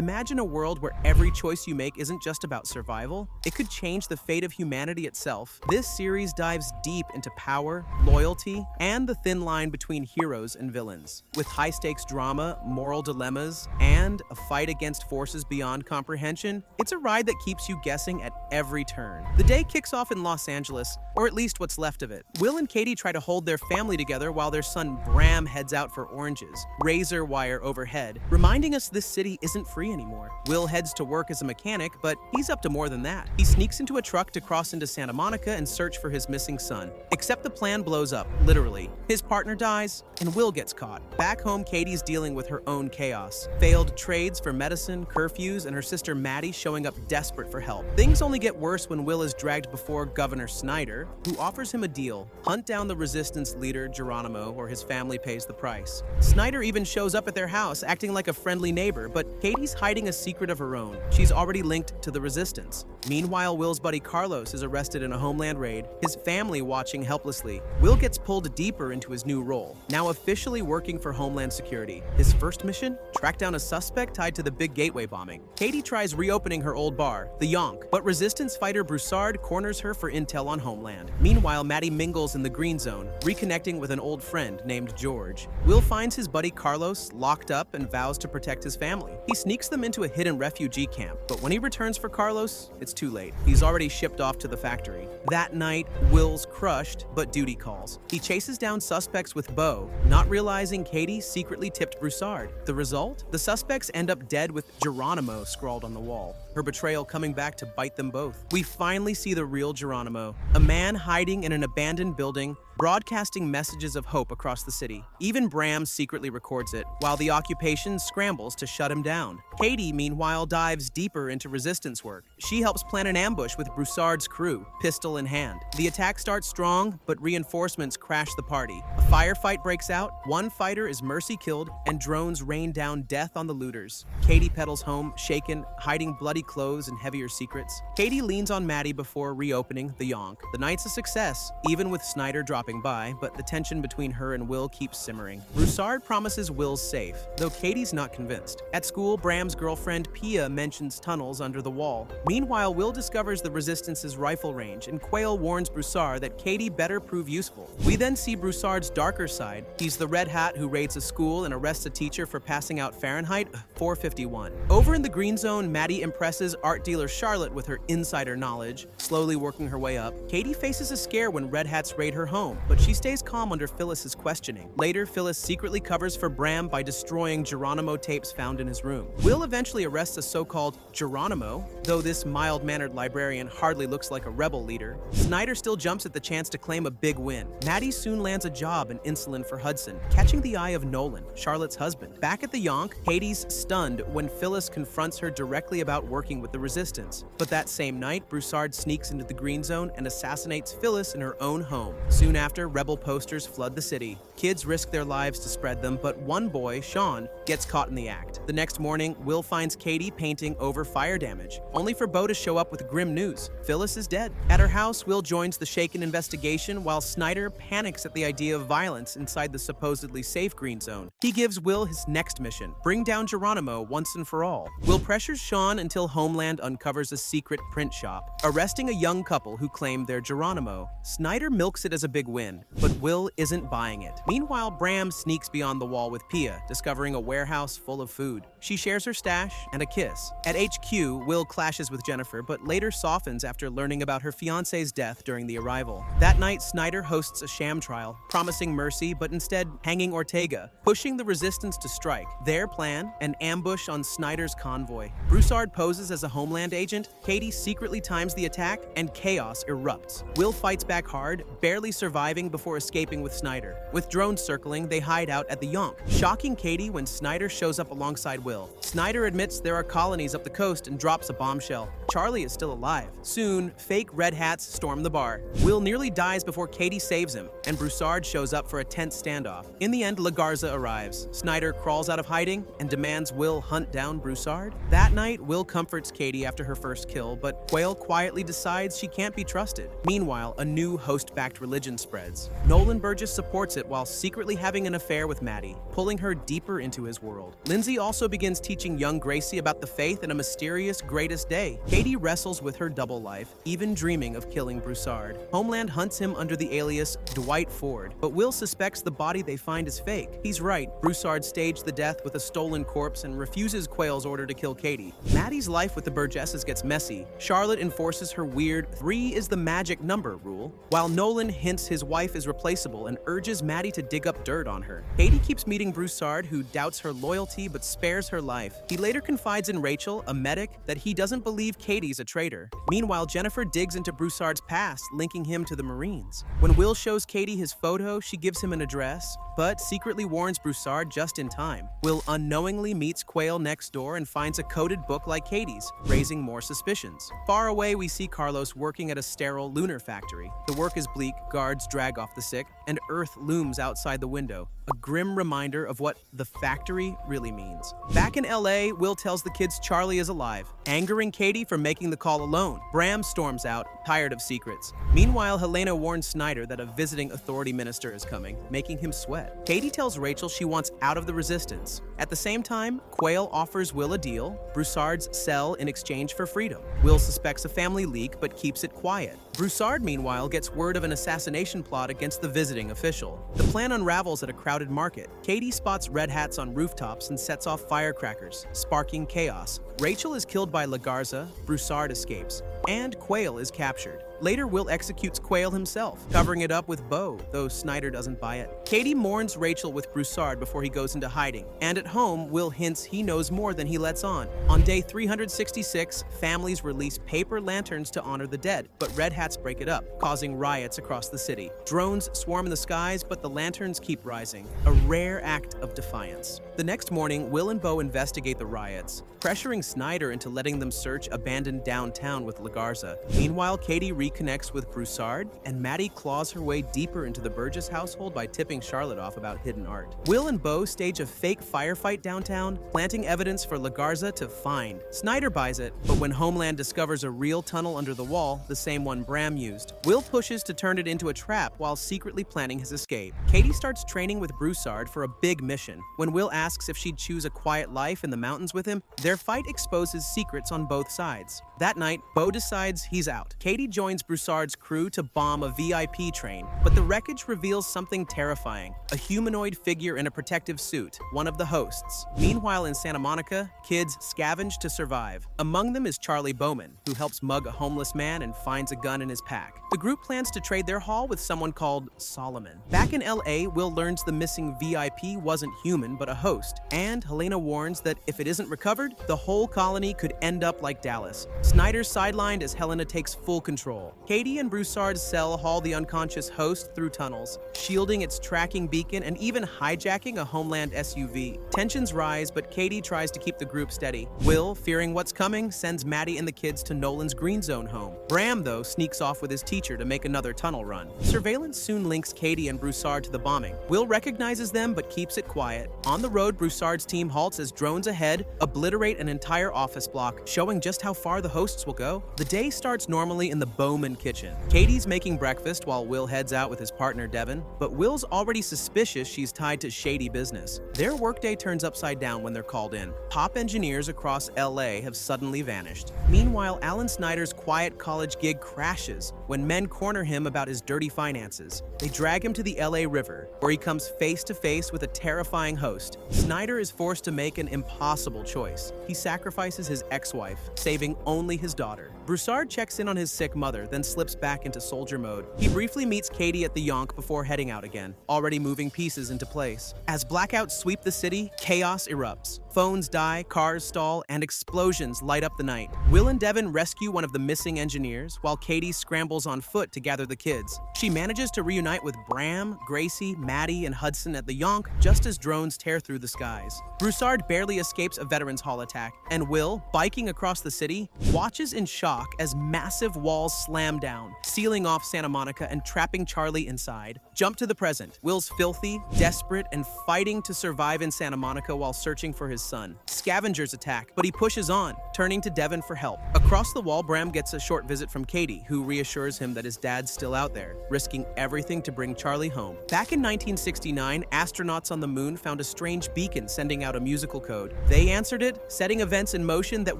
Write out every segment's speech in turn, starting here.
Imagine a world where every choice you make isn't just about survival. It could change the fate of humanity itself. This series dives deep into power, loyalty, and the thin line between heroes and villains. With high-stakes drama, moral dilemmas, and a fight against forces beyond comprehension, it's a ride that keeps you guessing at every turn. The day kicks off in Los Angeles, or at least what's left of it. Will and Katie try to hold their family together while their son Bram heads out for oranges, razor wire overhead, reminding us this city isn't free anymore. Will heads to work as a mechanic, but he's up to more than that. He sneaks into a truck to cross into Santa Monica and search for his missing son. Except the plan blows up, literally. His partner dies, and Will gets caught. Back home, Katie's dealing with her own chaos. Failed trades for medicine, curfews, and her sister Maddie showing up desperate for help. Things only get worse when Will is dragged before Governor Snyder, who offers him a deal: hunt down the resistance leader Geronimo, or his family pays the price. Snyder even shows up at their house, acting like a friendly neighbor, but Katie's hiding a secret of her own. She's already linked to the resistance. Meanwhile, Will's buddy Carlos is arrested in a Homeland raid, his family watching helplessly. Will gets pulled deeper into his new role, now officially working for Homeland Security. His first mission? Track down a suspect tied to the big gateway bombing. Katie tries reopening her old bar, the Yonk, but resistance fighter Broussard corners her for intel on Homeland. Meanwhile, Maddie mingles in the green zone, reconnecting with an old friend named George. Will finds his buddy Carlos locked up and vows to protect his family. He sneaks them into a hidden refugee camp, but when he returns for Carlos, it's too late. He's already shipped off to the factory. That night, Will's crushed, but duty calls. He chases down suspects with Bo, not realizing Katie secretly tipped Broussard. The result? The suspects end up dead with Geronimo scrawled on the wall, her betrayal coming back to bite them both. We finally see the real Geronimo, a man hiding in an abandoned building, broadcasting messages of hope across the city. Even Bram secretly records it, while the occupation scrambles to shut him down. Katie, meanwhile, dives deeper into resistance work. She helps plan an ambush with Broussard's crew, pistol in hand. The attack starts strong, but reinforcements crash the party. A firefight breaks out, one fighter is mercy killed, and drones rain down death on the looters. Katie pedals home, shaken, hiding bloody clothes and heavier secrets. Katie leans on Maddie before reopening the Yonk. The night's a success, even with Snyder dropping by, but the tension between her and Will keeps simmering. Broussard promises Will's safe, though Katie's not convinced. At school, Bram's girlfriend Pia mentions tunnels under the wall. Meanwhile, Will discovers the Resistance's rifle range, and Quayle warns Broussard that Katie better prove useful. We then see Broussard's darker side. He's the Red Hat who raids a school and arrests a teacher for passing out Fahrenheit 451. Over in the green zone, Maddie impresses art dealer Charlotte with her insider knowledge, slowly working her way up. Katie faces a scare when Red Hats raid her home, but she stays calm under Phyllis's questioning. Later, Phyllis secretly covers for Bram by destroying Geronimo tapes found in his room. Will eventually arrests a so-called Geronimo, though this mild-mannered librarian hardly looks like a rebel leader. Snyder still jumps at the chance to claim a big win. Maddie soon lands a job in insulin for Hudson, catching the eye of Nolan, Charlotte's husband. Back at the Yonk, Katie's stunned when Phyllis confronts her directly about working with the Resistance. But that same night, Broussard sneaks into the green zone and assassinates Phyllis in her own home. Soon after, rebel posters flood the city. Kids risk their lives to spread them, but one boy, Sean, gets caught in the act. The next morning, Will finds Katie painting over fire damage, only for Bo to show up with grim news. Phyllis is dead. At her house, Will joins the shaken investigation while Snyder panics at the idea of violence inside the supposedly safe green zone. He gives Will his next mission: bring down Geronimo once and for all. Will pressures Sean until Homeland uncovers a secret print shop, arresting a young couple who claim they're Geronimo. Snyder milks it as a big win, but Will isn't buying it. Meanwhile, Bram sneaks beyond the wall with Pia, discovering a warehouse full of food. She shares her stash and a kiss. At HQ, Will clashes with Jennifer, but later softens after learning about her fiancé's death during the arrival. That night, Snyder hosts a sham trial, promising mercy, but instead hanging Ortega, pushing the Resistance to strike. Their plan? An ambush on Snyder's convoy. Broussard poses as a Homeland agent, Katie secretly times the attack, and chaos erupts. Will fights back hard, barely surviving before escaping with Snyder. With drones circling, they hide out at the Yonk, shocking Katie when Snyder shows up alongside Will. Snyder admits there are colonies up the coast and drops a bombshell. Charlie is still alive. Soon, fake Red Hats storm the bar. Will nearly dies before Katie saves him, and Broussard shows up for a tense standoff. In the end, La Garza arrives. Snyder crawls out of hiding and demands Will hunt down Broussard. That night, Will comforts Katie after her first kill, but Quayle quietly decides she can't be trusted. Meanwhile, a new host-backed religion spreads. Nolan Burgess supports it while secretly having an affair with Maddie, pulling her deeper into his world. Lindsay also begins begins teaching young Gracie about the faith and a mysterious greatest day. Katie wrestles with her double life, even dreaming of killing Broussard. Homeland hunts him under the alias Dwight Ford, but Will suspects the body they find is fake. He's right, Broussard staged the death with a stolen corpse and refuses Quayle's order to kill Katie. Maddie's life with the Burgesses gets messy. Charlotte enforces her weird 3 is the magic number rule, while Nolan hints his wife is replaceable and urges Maddie to dig up dirt on her. Katie keeps meeting Broussard, who doubts her loyalty but spares her life. He later confides in Rachel, a medic, that he doesn't believe Katie's a traitor. Meanwhile, Jennifer digs into Broussard's past, linking him to the Marines. When Will shows Katie his photo, she gives him an address, but secretly warns Broussard just in time. Will unknowingly meets Quayle next door and finds a coded book like Katie's, raising more suspicions. Far away, we see Carlos working at a sterile lunar factory. The work is bleak, guards drag off the sick, and Earth looms outside the window, a grim reminder of what the factory really means. Back in LA, Will tells the kids Charlie is alive, angering Katie for making the call alone. Bram storms out, tired of secrets. Meanwhile, Helena warns Snyder that a visiting authority minister is coming, making him sweat. Katie tells Rachel she wants out of the resistance. At the same time, Quayle offers Will a deal, Broussard's cell in exchange for freedom. Will suspects a family leak but keeps it quiet. Broussard, meanwhile, gets word of an assassination plot against the visiting official. The plan unravels at a crowded market. Katie spots Redhats on rooftops and sets off firecrackers, sparking chaos. Rachel is killed by La Garza, Broussard escapes, and Quayle is captured. Later, Will executes Quayle himself, covering it up with Beau, though Snyder doesn't buy it. Katie mourns Rachel with Broussard before he goes into hiding, and at home, Will hints he knows more than he lets on. On day 366, families release paper lanterns to honor the dead, but Red Hats break it up, causing riots across the city. Drones swarm in the skies, but the lanterns keep rising, a rare act of defiance. The next morning, Will and Beau investigate the riots, pressuring Snyder into letting them search abandoned downtown with La Garza. Meanwhile, Katie reconnects with Broussard, and Maddie claws her way deeper into the Burgess household by tipping Charlotte off about hidden art. Will and Beau stage a fake firefight downtown, planting evidence for La Garza to find. Snyder buys it, but when Homeland discovers a real tunnel under the wall, the same one Bram used, Will pushes to turn it into a trap while secretly planning his escape. Katie starts training with Broussard for a big mission. When Will asks if she'd choose a quiet life in the mountains with him, their fight exposes secrets on both sides. That night, Beau decides he's out. Katie joins Broussard's crew to bomb a VIP train, but the wreckage reveals something terrifying: a humanoid figure in a protective suit, one of the hosts. Meanwhile, in Santa Monica, kids scavenge to survive. Among them is Charlie Bowman, who helps mug a homeless man and finds a gun in his pack. The group plans to trade their haul with someone called Solomon. Back in LA, Will learns the missing VIP wasn't human but a host, and Helena warns that if it isn't recovered, the whole colony could end up like Dallas. Snyder's sidelined as Helena takes full control. Katie and Broussard's cell haul the unconscious host through tunnels, shielding its tracking beacon and even hijacking a Homeland SUV. Tensions rise, but Katie tries to keep the group steady. Will, fearing what's coming, sends Maddie and the kids to Nolan's Green Zone home. Bram, though, sneaks off with his teacher to make another tunnel run. Surveillance soon links Katie and Broussard to the bombing. Will recognizes them but keeps it quiet. On the road, Broussard's team halts as drones ahead obliterate an entire office block, showing just how far the hosts will go. The day starts normally in the Bowman kitchen. Katie's making breakfast while Will heads out with his partner Devin, but Will's already suspicious she's tied to shady business. Their workday turns upside down when they're called in. Top engineers across LA have suddenly vanished. Meanwhile, Alan Snyder's quiet college gig crashes when men corner him about his dirty finances. They drag him to the LA River, where he comes face to face with a terrifying host. Snyder is forced to make an impossible choice. He sacrifices his ex-wife, saving only his daughter. Broussard checks in on his sick mother, then slips back into soldier mode. He briefly meets Katie at the Yonk before heading out again, already moving pieces into place. As blackouts sweep the city, chaos erupts. Phones die, cars stall, and explosions light up the night. Will and Devin rescue one of the missing engineers, while Katie scrambles on foot to gather the kids. She manages to reunite with Bram, Gracie, Maddie, and Hudson at the Yonk just as drones tear through the skies. Broussard barely escapes a Veterans Hall attack, and Will, biking across the city, watches in shock as massive walls slam down, sealing off Santa Monica and trapping Charlie inside. Jump to the present. Will's filthy, desperate, and fighting to survive in Santa Monica while searching for his his son. Scavengers attack, but he pushes on, turning to Devon for help. Across the wall, Bram gets a short visit from Katie, who reassures him that his dad's still out there, risking everything to bring Charlie home. Back in 1969, astronauts on the moon found a strange beacon sending out a musical code. They answered it, setting events in motion that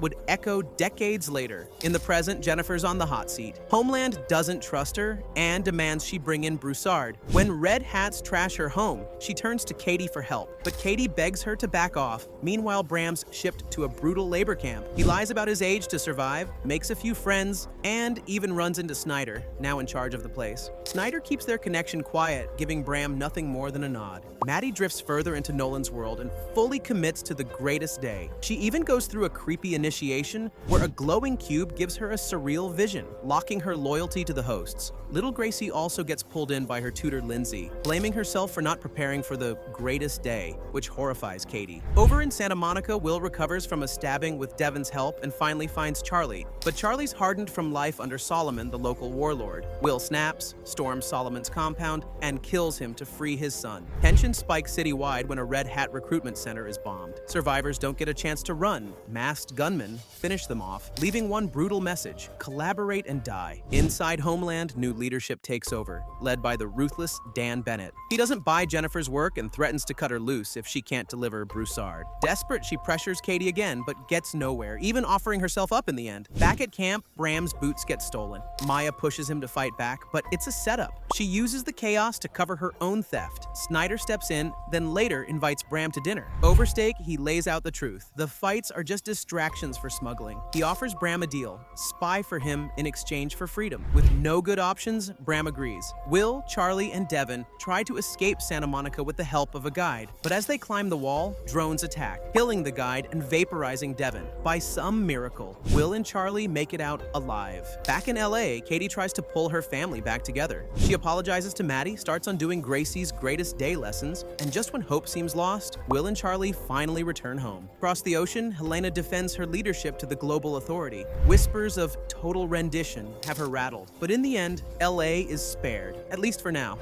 would echo decades later. In the present, Jennifer's on the hot seat. Homeland doesn't trust her and demands she bring in Broussard. When Redhats trash her home, she turns to Katie for help, but Katie begs her to back off. Meanwhile, Bram's shipped to a brutal labor camp. He lies about his age to survive, makes a few friends, and even runs into Snyder, now in charge of the place. Snyder keeps their connection quiet, giving Bram nothing more than a nod. Maddie drifts further into Nolan's world and fully commits to the greatest day. She even goes through a creepy initiation where a glowing cube gives her a surreal vision, locking her loyalty to the hosts. Little Gracie also gets pulled in by her tutor Lindsay, blaming herself for not preparing for the greatest day, which horrifies Katie. Over in Santa Monica, Will recovers from a stabbing with Devon's help and finally finds Charlie. But Charlie's hardened from life under Solomon, the local warlord. Will snaps, storms Solomon's compound, and kills him to free his son. Tension spikes citywide when a Red Hat recruitment center is bombed. Survivors don't get a chance to run. Masked gunmen finish them off, leaving one brutal message: collaborate and die. Inside Homeland, new leadership takes over, led by the ruthless Dan Bennett. He doesn't buy Jennifer's work and threatens to cut her loose if she can't deliver Broussard. Desperate, she pressures Katie again, but gets nowhere, even offering herself up in the end. Back at camp, Bram's boots get stolen. Maya pushes him to fight back, but it's a setup. She uses the chaos to cover her own theft. Snyder steps in, then later invites Bram to dinner. Over steak, he lays out the truth. The fights are just distractions for smuggling. He offers Bram a deal: spy for him in exchange for freedom. With no good options, Bram agrees. Will, Charlie, and Devon try to escape Santa Monica with the help of a guide, but as they climb the wall, drones attack, killing the guide and vaporizing Devon. By some miracle, Will and Charlie make it out alive. Back in LA, Katie tries to pull her family back together. She apologizes to Maddie, starts undoing Gracie's greatest day lessons, and just when hope seems lost, Will and Charlie finally return home. Across the ocean, Helena defends her leadership to the global authority. Whispers of total rendition have her rattled, but in the end, LA is spared, at least for now.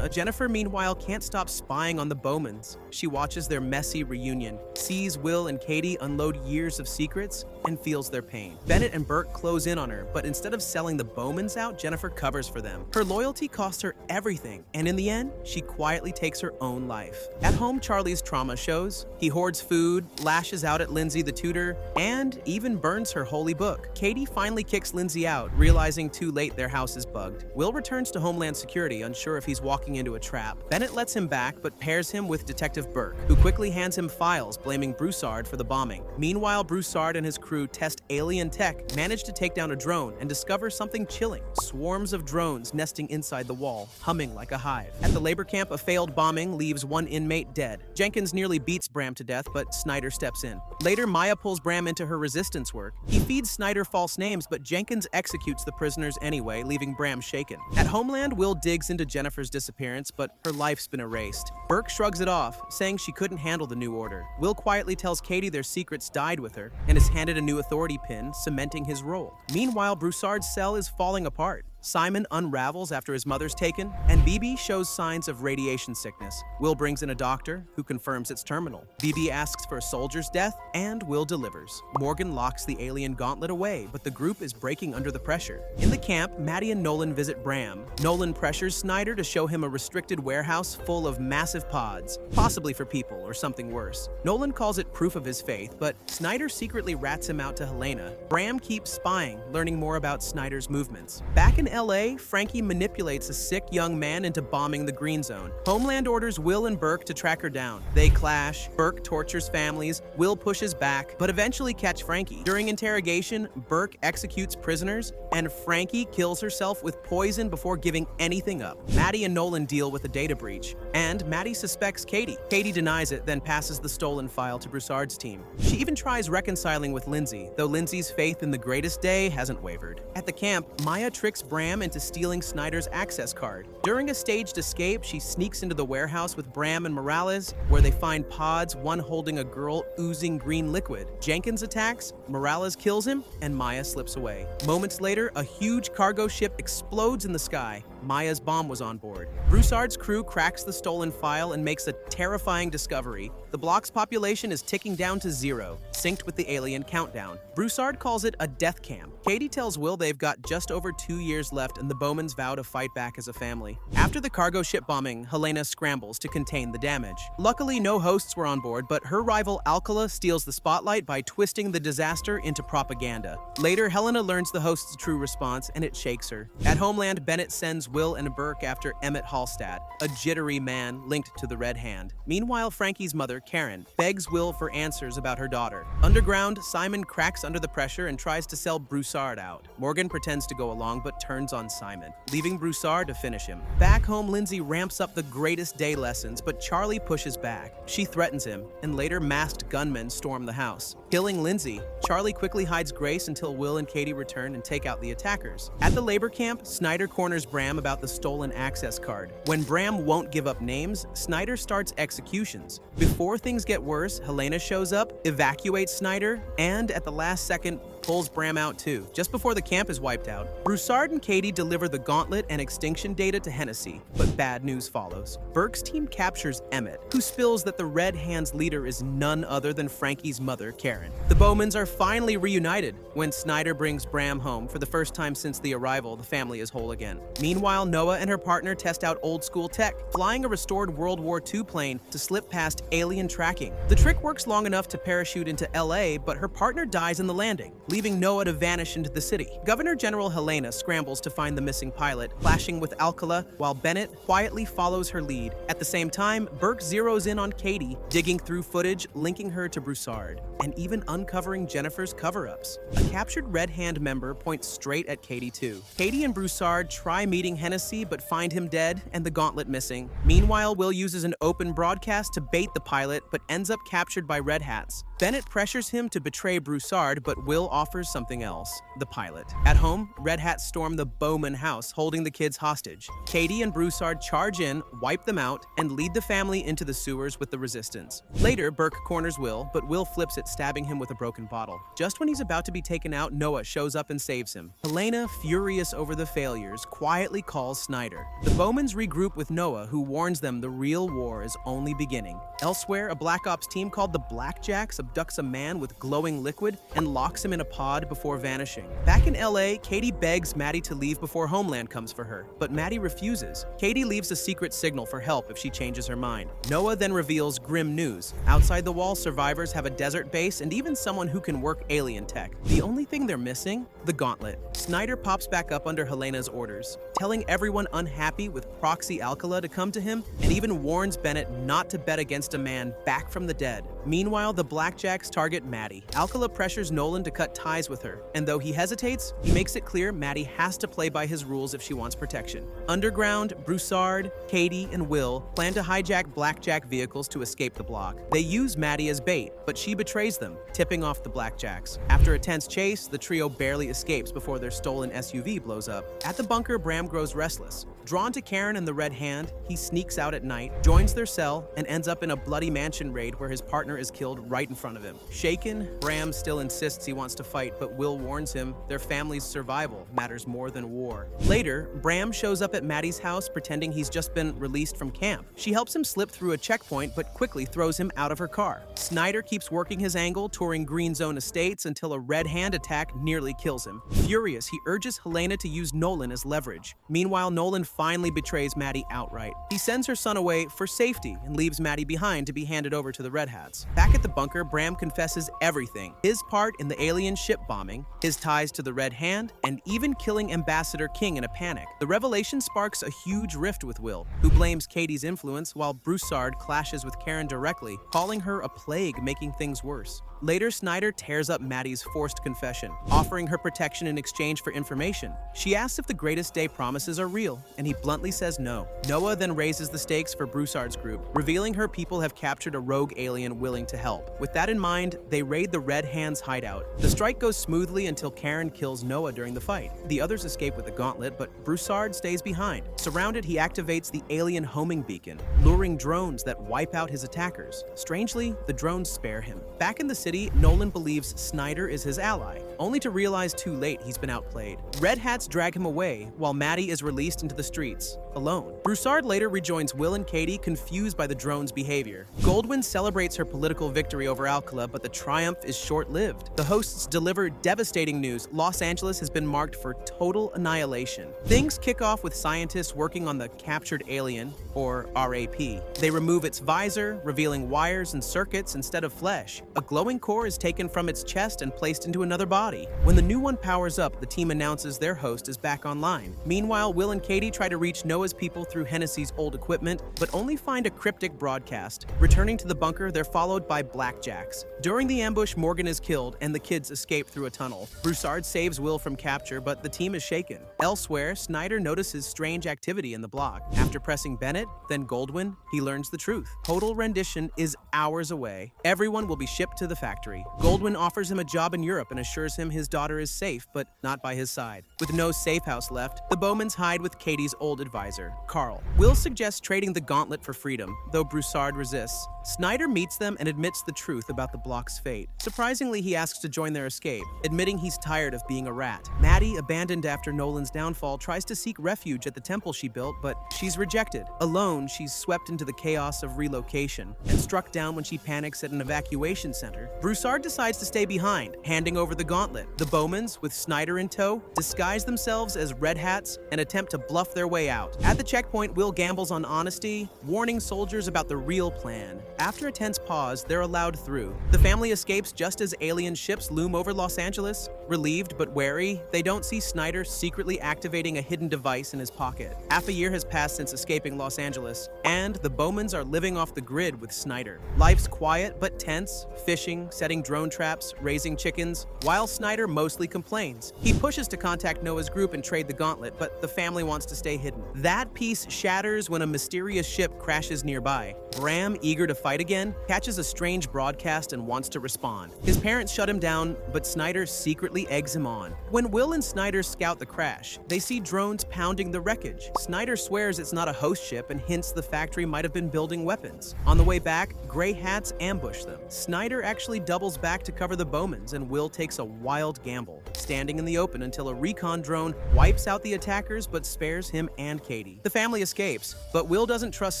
Jennifer, meanwhile, can't stop spying on the Bowmans. She watches their messy reunion, sees Will and Katie unload years of secrets, and feels their pain. Bennett and Burke close in on her, but instead of selling the Bowmans out, Jennifer covers for them. Her loyalty costs her everything, and in the end, she quietly takes her own life. At home, Charlie's trauma shows. He hoards food, lashes out at Lindsay the tutor, and even burns her holy book. Katie finally kicks Lindsay out, realizing too late their house is bugged. Will returns to Homeland Security, unsure if he's walking into a trap. Bennett lets him back, but pairs him with Detective Burke, who quickly hands him files blaming Broussard for the bombing. Meanwhile, Broussard and his crew test alien tech, manage to take down a drone, and discover something chilling: swarms of drones nesting inside the wall, humming like a hive. At the labor camp, a failed bombing leaves one inmate dead. Jenkins nearly beats Bram to death, but Snyder steps in. Later, Maya pulls Bram into her resistance work. He feeds Snyder false names, but Jenkins executes the prisoners anyway, leaving Bram shaken. At Homeland, Will digs into Jennifer's disappearance, but her life's been erased. Burke shrugs it off, saying she couldn't handle the new order. Will quietly tells Katie their secrets died with her, and is handed a new authority pin, cementing his role. Meanwhile, Broussard's cell is falling apart. Simon unravels after his mother's taken, and BB shows signs of radiation sickness. Will brings in a doctor, who confirms it's terminal. BB asks for a soldier's death, and Will delivers. Morgan locks the alien gauntlet away, but the group is breaking under the pressure. In the camp, Maddie and Nolan visit Bram. Nolan pressures Snyder to show him a restricted warehouse full of massive pods, possibly for people or something worse. Nolan calls it proof of his faith, but Snyder secretly rats him out to Helena. Bram keeps spying, learning more about Snyder's movements. Back in LA, Frankie manipulates a sick young man into bombing the Green Zone. Homeland orders Will and Burke to track her down. They clash, Burke tortures families, Will pushes back, but eventually catch Frankie. During interrogation, Burke executes prisoners, and Frankie kills herself with poison before giving anything up. Maddie and Nolan deal with a data breach, and Maddie suspects Katie. Katie denies it, then passes the stolen file to Broussard's team. She even tries reconciling with Lindsay, though Lindsay's faith in the greatest day hasn't wavered. At the camp, Maya tricks Bram into stealing Snyder's access card. During a staged escape, she sneaks into the warehouse with Bram and Morales, where they find pods, one holding a girl oozing green liquid. Jenkins attacks, Morales kills him, and Maya slips away. Moments later, a huge cargo ship explodes in the sky. Maya's bomb was on board. Broussard's crew cracks the stolen file and makes a terrifying discovery. The bloc's population is ticking down to 0, synced with the alien countdown. Broussard calls it a death camp. Katie tells Will they've got just over 2 years left and the Bowmans vow to fight back as a family. After the cargo ship bombing, Helena scrambles to contain the damage. Luckily, no hosts were on board, but her rival Alcala steals the spotlight by twisting the disaster into propaganda. Later, Helena learns the host's true response, and it shakes her. At Homeland, Bennett sends Will and Burke after Emmett Hallstatt, a jittery man linked to the Red Hand. Meanwhile, Frankie's mother, Karen, begs Will for answers about her daughter. Underground, Simon cracks under the pressure and tries to sell Broussard out. Morgan pretends to go along, but turns on Simon, leaving Broussard to finish him. Back home, Lindsay ramps up the greatest day lessons, but Charlie pushes back. She threatens him, and later masked gunmen storm the house. Killing Lindsay, Charlie quickly hides Grace until Will and Katie return and take out the attackers. At the labor camp, Snyder corners Bram about the stolen access card. When Bram won't give up names, Snyder starts executions. Before things get worse, Helena shows up, evacuates Snyder, and at the last second, pulls Bram out too, just before the camp is wiped out. Broussard and Katie deliver the gauntlet and extinction data to Hennessy, but bad news follows. Burke's team captures Emmett, who spills that the Red Hand's leader is none other than Frankie's mother, Karen. The Bowmans are finally reunited when Snyder brings Bram home. For the first time since the arrival, the family is whole again. Meanwhile, Noah and her partner test out old-school tech, flying a restored World War II plane to slip past alien tracking. The trick works long enough to parachute into LA, but her partner dies in the landing, leaving Noah to vanish into the city. Governor General Helena scrambles to find the missing pilot, clashing with Alcala, while Bennett quietly follows her lead. At the same time, Burke zeroes in on Katie, digging through footage, linking her to Broussard, and even uncovering Jennifer's cover-ups. A captured Red Hand member points straight at Katie too. Katie and Broussard try meeting Hennessy, but find him dead and the gauntlet missing. Meanwhile, Will uses an open broadcast to bait the pilot, but ends up captured by Redhats. Bennett pressures him to betray Broussard, but Will offers something else: the pilot. At home, Redhats storm the Bowman house, holding the kids hostage. Katie and Broussard charge in, wipe them out, and lead the family into the sewers with the resistance. Later, Burke corners Will, but Will flips it, stabbing him with a broken bottle. Just when he's about to be taken out, Noah shows up and saves him. Helena, furious over the failures, quietly calls Snyder. The Bowmans regroup with Noah, who warns them the real war is only beginning. Elsewhere, a Black Ops team called the Blackjacks abducts a man with glowing liquid and locks him in a pod before vanishing. Back in LA, Katie begs Maddie to leave before Homeland comes for her, but Maddie refuses. Katie leaves a secret signal for help if she changes her mind. Noah then reveals grim news. Outside the wall, survivors have a desert base and even someone who can work alien tech. The only thing they're missing? The gauntlet. Snyder pops back up under Helena's orders, telling everyone unhappy with Proxy Alcala to come to him, and even warns Bennett not to bet against a man back from the dead. Meanwhile, the Blackjacks target Maddie. Alcala pressures Nolan to cut ties with her, and though he hesitates, he makes it clear Maddie has to play by his rules if she wants protection. Underground, Broussard, Katie, and Will plan to hijack Blackjack vehicles to escape the block. They use Maddie as bait, but she betrays them, tipping off the Blackjacks. After a tense chase, the trio barely escapes before their stolen SUV blows up. At the bunker, Bram grows restless. Drawn to Karen and the Red Hand, he sneaks out at night, joins their cell, and ends up in a bloody mansion raid where his partner is killed right in front of him. Shaken, Bram still insists he wants to fight, but Will warns him their family's survival matters more than war. Later, Bram shows up at Maddie's house pretending he's just been released from camp. She helps him slip through a checkpoint, but quickly throws him out of her car. Snyder keeps working his angle, touring Green Zone estates until a Red Hand attack nearly kills him. Furious, he urges Helena to use Nolan as leverage. Meanwhile, Nolan finally betrays Maddie outright. He sends her son away for safety and leaves Maddie behind to be handed over to the Redhats. Back at the bunker, Bram confesses everything: his part in the alien ship bombing, his ties to the Red Hand, and even killing Ambassador King in a panic. The revelation sparks a huge rift with Will, who blames Katie's influence, while Broussard clashes with Karen directly, calling her a plague, making things worse. Later, Snyder tears up Maddie's forced confession, offering her protection in exchange for information. She asks if the greatest day promises are real, and he bluntly says no. Noah then raises the stakes for Broussard's group, revealing her people have captured a rogue alien willing to help. With that in mind, they raid the Red Hand's hideout. The strike goes smoothly until Karen kills Noah during the fight. The others escape with the gauntlet, but Broussard stays behind. Surrounded, he activates the alien homing beacon, luring drones that wipe out his attackers. Strangely, the drones spare him. Back in the city, city, Nolan believes Snyder is his ally, only to realize too late he's been outplayed. Redhats drag him away, while Maddie is released into the streets, alone. Broussard later rejoins Will and Katie, confused by the drone's behavior. Goldwyn celebrates her political victory over Alcala, but the triumph is short-lived. The hosts deliver devastating news: Los Angeles has been marked for total annihilation. Things kick off with scientists working on the captured alien, or RAP. They remove its visor, revealing wires and circuits instead of flesh. A glowing core is taken from its chest and placed into another body. When the new one powers up, the team announces their host is back online. Meanwhile, Will and Katie try to reach Noah's people through Hennessy's old equipment, but only find a cryptic broadcast. Returning to the bunker, they're followed by blackjacks. During the ambush, Morgan is killed, and the kids escape through a tunnel. Broussard saves Will from capture, but the team is shaken. Elsewhere, Snyder notices strange activity in the block. After pressing Bennett, then Goldwyn, he learns the truth. Total Rendition is hours away. Everyone will be shipped to the factory. Goldwyn offers him a job in Europe and assures him his daughter is safe, but not by his side. With no safe house left, the Bowmans hide with Katie's old advisor, Carl. Will suggests trading the gauntlet for freedom, though Broussard resists. Snyder meets them and admits the truth about the block's fate. Surprisingly, he asks to join their escape, admitting he's tired of being a rat. Maddie, abandoned after Nolan's downfall, tries to seek refuge at the temple she built, but she's rejected. Alone, she's swept into the chaos of relocation and struck down when she panics at an evacuation center. Broussard decides to stay behind, handing over the gauntlet. The Bowmans, with Snyder in tow, disguise themselves as Redhats and attempt to bluff their way out. At the checkpoint, Will gambles on honesty, warning soldiers about the real plan. After a tense pause, they're allowed through. The family escapes just as alien ships loom over Los Angeles. Relieved but wary, they don't see Snyder secretly activating a hidden device in his pocket. Half a year has passed since escaping Los Angeles, and the Bowmans are living off the grid with Snyder. Life's quiet but tense, fishing, setting drone traps, raising chickens, while Snyder mostly complains. He pushes to contact Noah's group and trade the gauntlet, but the family wants to stay hidden. That peace shatters when a mysterious ship crashes nearby. Bram, eager to fight again, catches a strange broadcast and wants to respond. His parents shut him down, but Snyder secretly eggs him on. When Will and Snyder scout the crash, they see drones pounding the wreckage. Snyder swears it's not a host ship and hints the factory might have been building weapons. On the way back, Gray Hats ambush them. Snyder actually doubles back to cover the Bowmans, and Will takes a wild gamble, standing in the open until a recon drone wipes out the attackers but spares him and Katie. The family escapes, but Will doesn't trust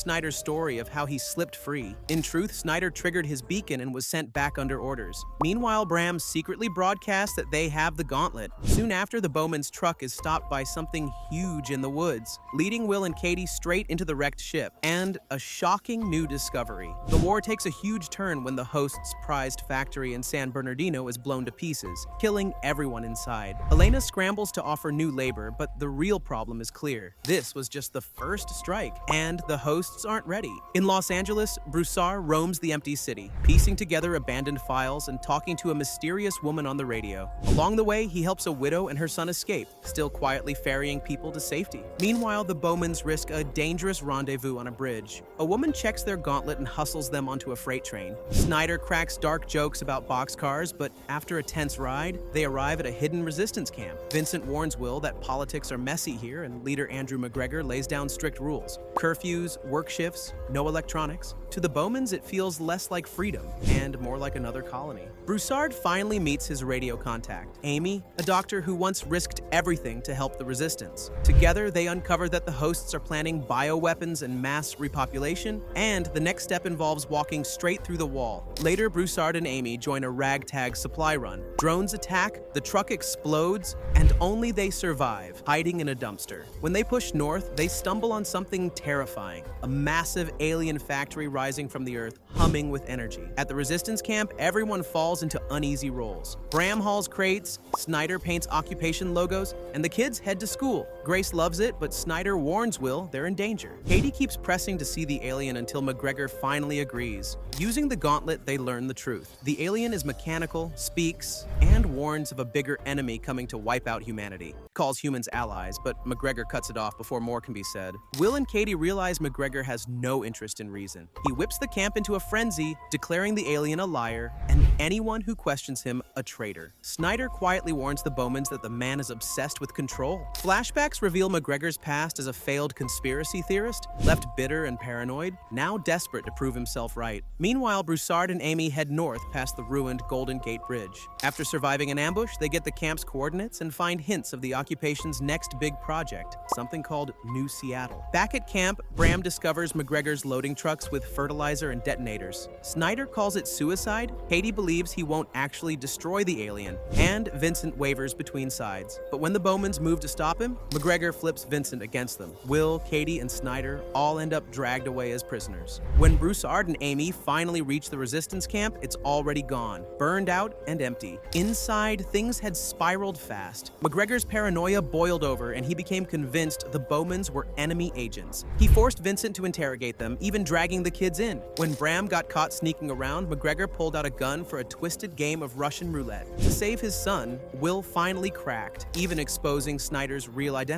Snyder's story of how he slipped free. In truth, Snyder triggered his beacon and was sent back under orders. Meanwhile, Bram secretly broadcasts that they have the gauntlet. Soon after, the Bowman's truck is stopped by something huge in the woods, leading Will and Katie straight into the wrecked ship, and a shocking new discovery. The war takes a huge turn when the host's prized factory in San Bernardino is blown to pieces, killing everyone inside. Elena scrambles to offer new labor, but the real problem is clear. This was just the first strike, and the hosts aren't ready. In Los Angeles, Broussard roams the empty city, piecing together abandoned files and talking to a mysterious woman on the radio. Along the way, he helps a widow and her son escape, still quietly ferrying people to safety. Meanwhile, the Bowmans risk a dangerous rendezvous on a bridge. A woman checks their gauntlet and hustles them onto a freight train. Snyder cracks dark jokes about boxcars, but after a tense ride, they arrive at a hidden resistance camp. Vincent warns Will that politics are messy here, and leader Andrew McGregor lays down strict rules. Curfews, work shifts, no electronics. To the Bowmans, it feels less like freedom and more like another colony. Broussard finally meets his radio contact, Amy, a doctor who once risked everything to help the resistance. Together, they uncover that the hosts are planning bioweapons and mass repopulation, and the next step involves walking straight through the wall. Later, Broussard and Amy join a ragtag supply run. Drones attack, the truck explodes, and only they survive, hiding in a dumpster. When they push north, they stumble on something terrifying, a massive alien factory rising from the earth, humming with energy. At the resistance camp, everyone falls into uneasy roles. Bram hauls crates, Snyder paints occupation logos, and the kids head to school. Grace loves it, but Snyder warns Will they're in danger. Katie keeps pressing to see the alien until McGregor finally agrees. Using the gauntlet, they learn the truth. The alien is mechanical, speaks, and warns of a bigger enemy coming to wipe out humanity. Calls humans allies, but McGregor cuts it off before more can be said. Will and Katie realize McGregor has no interest in reason. He whips the camp into a frenzy, declaring the alien a liar, and anyone who questions him a traitor. Snyder quietly warns the Bowmans that the man is obsessed with control. Flashbacks Flashbacks reveal McGregor's past as a failed conspiracy theorist, left bitter and paranoid, now desperate to prove himself right. Meanwhile, Broussard and Amy head north past the ruined Golden Gate Bridge. After surviving an ambush, they get the camp's coordinates and find hints of the occupation's next big project, something called New Seattle. Back at camp, Bram discovers McGregor's loading trucks with fertilizer and detonators. Snyder calls it suicide, Katie believes he won't actually destroy the alien, and Vincent wavers between sides. But when the Bowmans move to stop him, McGregor flips Vincent against them. Will, Katie, and Snyder all end up dragged away as prisoners. When Broussard and Amy finally reach the resistance camp, it's already gone, burned out and empty. Inside, things had spiraled fast. McGregor's paranoia boiled over and he became convinced the Bowmans were enemy agents. He forced Vincent to interrogate them, even dragging the kids in. When Bram got caught sneaking around, McGregor pulled out a gun for a twisted game of Russian roulette. To save his son, Will finally cracked, even exposing Snyder's real identity.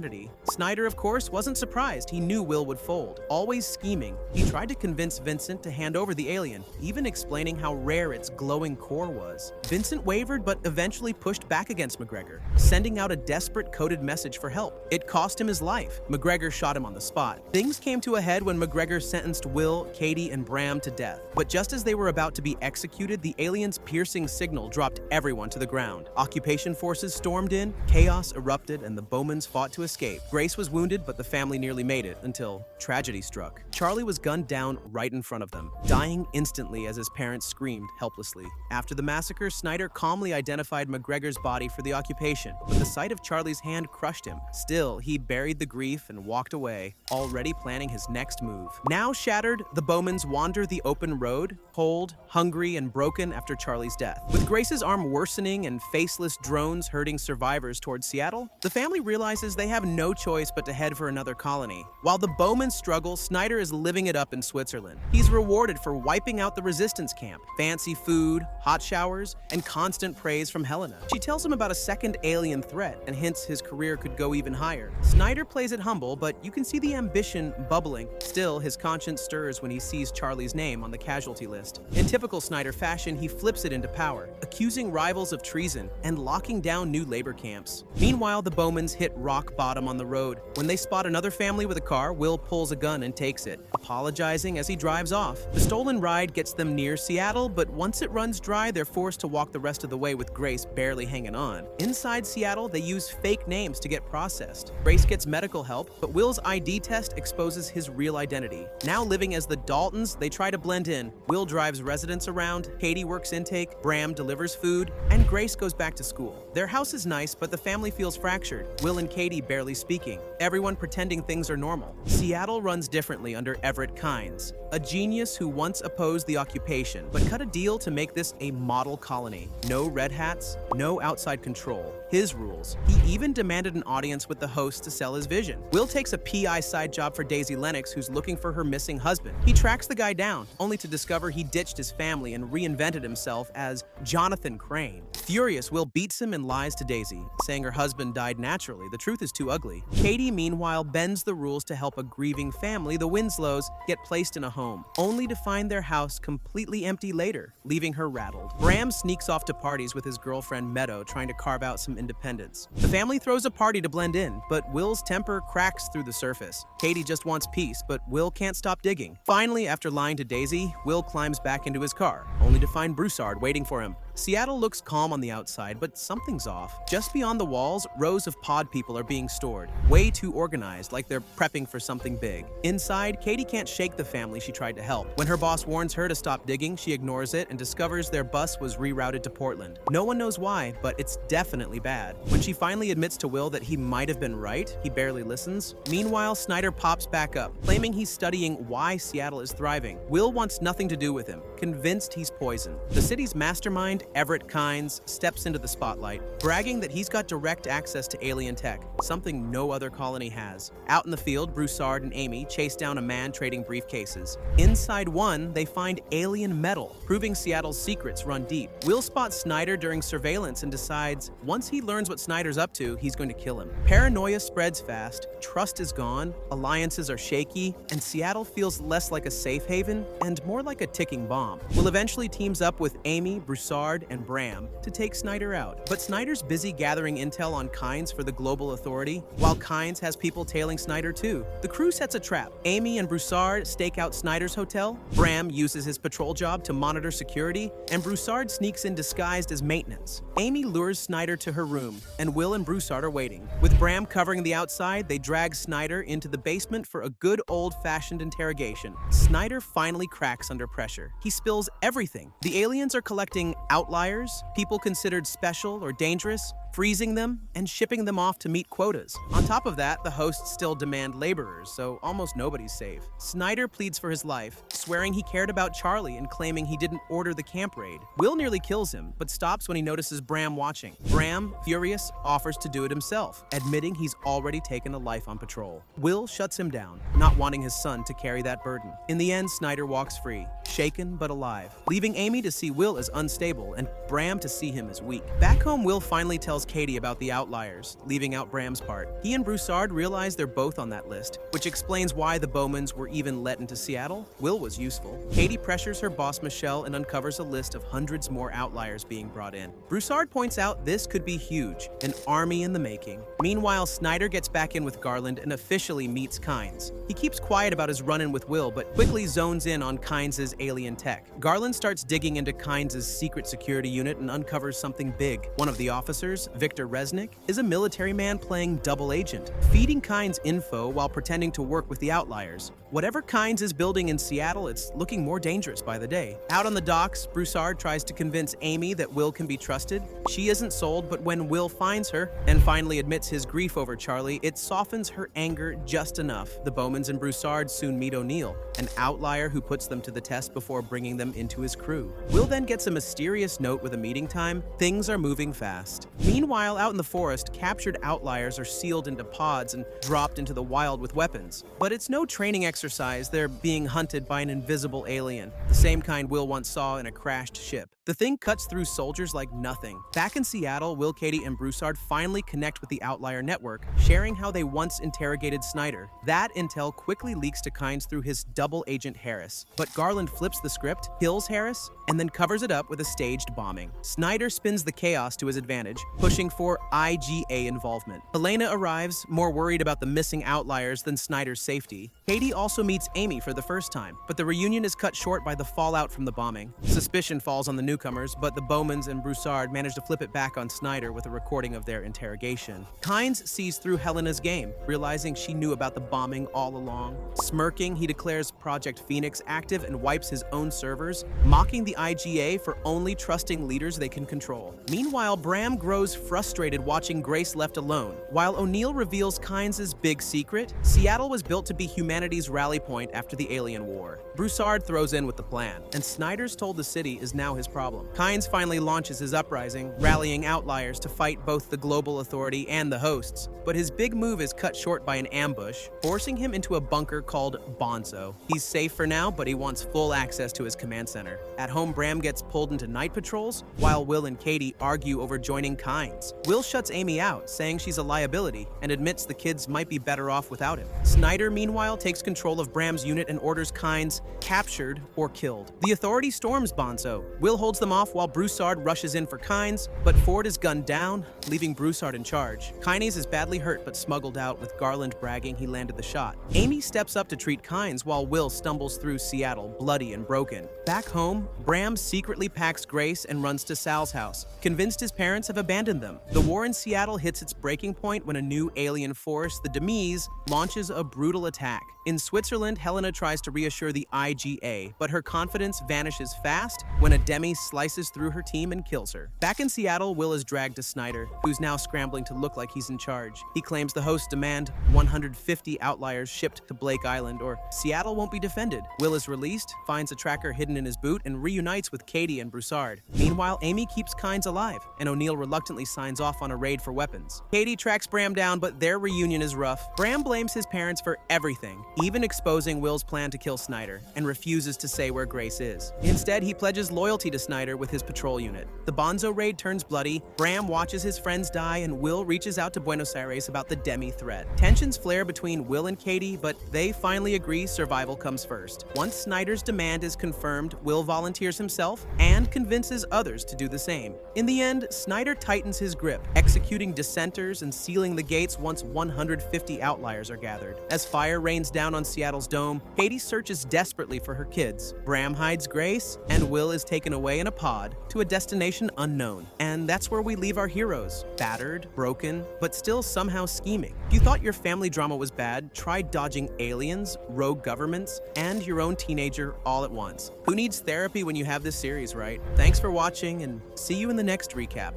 Snyder, of course, wasn't surprised. He knew Will would fold. Always scheming, he tried to convince Vincent to hand over the alien, even explaining how rare its glowing core was. Vincent wavered but eventually pushed back against McGregor, sending out a desperate coded message for help. It cost him his life. McGregor shot him on the spot. Things came to a head when McGregor sentenced Will, Katie, and Bram to death. But just as they were about to be executed, the alien's piercing signal dropped everyone to the ground. Occupation forces stormed in, chaos erupted, and the Bowmans fought to escape. Grace was wounded, but the family nearly made it until tragedy struck. Charlie was gunned down right in front of them, dying instantly as his parents screamed helplessly. After the massacre, Snyder calmly identified McGregor's body for the occupation, but the sight of Charlie's hand crushed him. Still, he buried the grief and walked away, already planning his next move. Now shattered, the Bowmans wander the open road, cold, hungry, and broken after Charlie's death. With Grace's arm worsening and faceless drones herding survivors towards Seattle, the family realizes they have no choice but to head for another colony. While the Bowmans struggle, Snyder is living it up in Switzerland. He's rewarded for wiping out the resistance camp. Fancy food, hot showers, and constant praise from Helena. She tells him about a second alien threat and hints his career could go even higher. Snyder plays it humble, but you can see the ambition bubbling. Still, his conscience stirs when he sees Charlie's name on the casualty list. In typical Snyder fashion, he flips it into power, accusing rivals of treason and locking down new labor camps. Meanwhile, the Bowmans hit rock bottom on the road. When they spot another family with a car, Will pulls a gun and takes it, apologizing as he drives off. The stolen ride gets them near Seattle, but once it runs dry, they're forced to walk the rest of the way with Grace barely hanging on. Inside Seattle, they use fake names to get processed. Grace gets medical help, but Will's ID test exposes his real identity. Now living as the Daltons, they try to blend in. Will drives residents around, Katie works intake, Bram delivers food, and Grace goes back to school. Their house is nice, but the family feels fractured. Will and Katie barely speaking, everyone pretending things are normal. Seattle runs differently under Kynes, a genius who once opposed the occupation, but cut a deal to make this a model colony. No Redhats, no outside control. His rules. He even demanded an audience with the host to sell his vision. Will takes a PI side job for Daisy Lennox, who's looking for her missing husband. He tracks the guy down, only to discover he ditched his family and reinvented himself as Jonathan Crane. Furious, Will beats him and lies to Daisy, saying her husband died naturally. The truth is too ugly. Katie, meanwhile, bends the rules to help a grieving family, the Winslows, get placed in a home, only to find their house completely empty later, leaving her rattled. Bram sneaks off to parties with his girlfriend Meadow, trying to carve out some independence. The family throws a party to blend in, but Will's temper cracks through the surface. Katie just wants peace, but Will can't stop digging. Finally, after lying to Daisy, Will climbs back into his car, only to find Broussard waiting for him. Seattle looks calm on the outside, but something's off. Just beyond the walls, rows of pod people are being stored, way too organized, like they're prepping for something big. Inside, Katie can't shake the family she tried to help. When her boss warns her to stop digging, she ignores it and discovers their bus was rerouted to Portland. No one knows why, but it's definitely bad. When she finally admits to Will that he might have been right, he barely listens. Meanwhile, Snyder pops back up, claiming he's studying why Seattle is thriving. Will wants nothing to do with him, convinced he's poison. The city's mastermind, Kynes, steps into the spotlight, bragging that he's got direct access to alien tech, something no other colony has. Out in the field, Broussard and Amy chase down a man trading briefcases. Inside one, they find alien metal, proving Seattle's secrets run deep. Will spots Snyder during surveillance and decides once he learns what Snyder's up to, he's going to kill him. Paranoia spreads fast, trust is gone, alliances are shaky, and Seattle feels less like a safe haven and more like a ticking bomb. Will eventually teams up with Amy, Broussard, Broussard and Bram to take Snyder out. But Snyder's busy gathering intel on Kynes for the global authority, while Kynes has people tailing Snyder too. The crew sets a trap. Amy and Broussard stake out Snyder's hotel, Bram uses his patrol job to monitor security, and Broussard sneaks in disguised as maintenance. Amy lures Snyder to her room, and Will and Broussard are waiting. With Bram covering the outside, they drag Snyder into the basement for a good old-fashioned interrogation. Snyder finally cracks under pressure. He spills everything. The aliens are collecting outliers, people considered special or dangerous, freezing them, and shipping them off to meet quotas. On top of that, the hosts still demand laborers, so almost nobody's safe. Snyder pleads for his life, swearing he cared about Charlie and claiming he didn't order the camp raid. Will nearly kills him, but stops when he notices Bram watching. Bram, furious, offers to do it himself, admitting he's already taken a life on patrol. Will shuts him down, not wanting his son to carry that burden. In the end, Snyder walks free, shaken but alive, leaving Amy to see Will as unstable and Bram to see him as weak. Back home, Will finally tells Katie about the outliers, leaving out Bram's part. He and Broussard realize they're both on that list, which explains why the Bowmans were even let into Seattle. Will was useful. Katie pressures her boss Michelle and uncovers a list of hundreds more outliers being brought in. Broussard points out this could be huge, an army in the making. Meanwhile, Snyder gets back in with Garland and officially meets Kynes. He keeps quiet about his run-in with Will, but quickly zones in on Kynes' alien tech. Garland starts digging into Kynes' secret security unit and uncovers something big. One of the officers, Victor Resnick, is a military man playing double agent, feeding Kynes info while pretending to work with the outliers. Whatever Kynes is building in Seattle, it's looking more dangerous by the day. Out on the docks, Broussard tries to convince Amy that Will can be trusted. She isn't sold, but when Will finds her and finally admits his grief over Charlie, it softens her anger just enough. The Bowmans and Broussard soon meet O'Neill, an outlier who puts them to the test before bringing them into his crew. Will then gets a mysterious note with a meeting time. Things are moving fast. Meanwhile, out in the forest, captured outliers are sealed into pods and dropped into the wild with weapons. But it's no training exercise, they're being hunted by an invisible alien, the same kind Will once saw in a crashed ship. The thing cuts through soldiers like nothing. Back in Seattle, Will, Katie, and Broussard finally connect with the Outlier network, sharing how they once interrogated Snyder. That intel quickly leaks to Kynes through his double agent Harris. But Garland flips the script, kills Harris, and then covers it up with a staged bombing. Snyder spins the chaos to his advantage, pushing for IGA involvement. Helena arrives, more worried about the missing outliers than Snyder's safety. Katie also meets Amy for the first time, but the reunion is cut short by the fallout from the bombing. Suspicion falls on the newcomers, but the Bowmans and Broussard manage to flip it back on Snyder with a recording of their interrogation. Kynes sees through Helena's game, realizing she knew about the bombing all along. Smirking, he declares Project Phoenix active and wipes his own servers, mocking the IGA for only trusting leaders they can control. Meanwhile, Bram grows frustrated watching Grace left alone. While O'Neill reveals Kynes' big secret, Seattle was built to be humanity's rally point after the alien war. Broussard throws in with the plan, and Snyder's told the city is now his problem. Kynes finally launches his uprising, rallying outliers to fight both the global authority and the hosts. But his big move is cut short by an ambush, forcing him into a bunker called Bonzo. He's safe for now, but he wants full access to his command center. At home, Bram gets pulled into night patrols, while Will and Katie argue over joining Kynes. Will shuts Amy out, saying she's a liability, and admits the kids might be better off without him. Snyder, meanwhile, takes control of Bram's unit and orders Kynes captured or killed. The authority storms Bonzo. Will holds them off while Broussard rushes in for Kynes, but Ford is gunned down, leaving Broussard in charge. Kynes is badly hurt but smuggled out, with Garland bragging he landed the shot. Amy steps up to treat Kynes while Will stumbles through Seattle, bloody and broken. Back home, Bram secretly packs Grace and runs to Sal's house, convinced his parents have abandoned them. The war in Seattle hits its breaking point when a new alien force, the Demise, launches a brutal attack. In Switzerland, Helena tries to reassure the IGA, but her confidence vanishes fast when a Demi slices through her team and kills her. Back in Seattle, Will is dragged to Snyder, who's now scrambling to look like he's in charge. He claims the hosts demand 150 outliers shipped to Blake Island, or Seattle won't be defended. Will is released, finds a tracker hidden in his boot, and reunites with Katie and Broussard. Meanwhile, Amy keeps Kynes alive, and O'Neill reluctantly signs off on a raid for weapons. Katie tracks Bram down, but their reunion is rough. Bram blames his parents for everything, even exposing Will's plan to kill Snyder, and refuses to say where Grace is. Instead, he pledges loyalty to Snyder Snyder with his patrol unit. The Bonzo raid turns bloody, Bram watches his friends die, and Will reaches out to Buenos Aires about the Demi threat. Tensions flare between Will and Katie, but they finally agree survival comes first. Once Snyder's demand is confirmed, Will volunteers himself and convinces others to do the same. In the end, Snyder tightens his grip, executing dissenters and sealing the gates once 150 outliers are gathered. As fire rains down on Seattle's dome, Katie searches desperately for her kids. Bram hides Grace, and Will is taken away in a pod to a destination unknown. And that's where we leave our heroes, battered, broken, but still somehow scheming. If you thought your family drama was bad, try dodging aliens, rogue governments, and your own teenager all at once. Who needs therapy when you have this series, right? Thanks for watching, and see you in the next recap.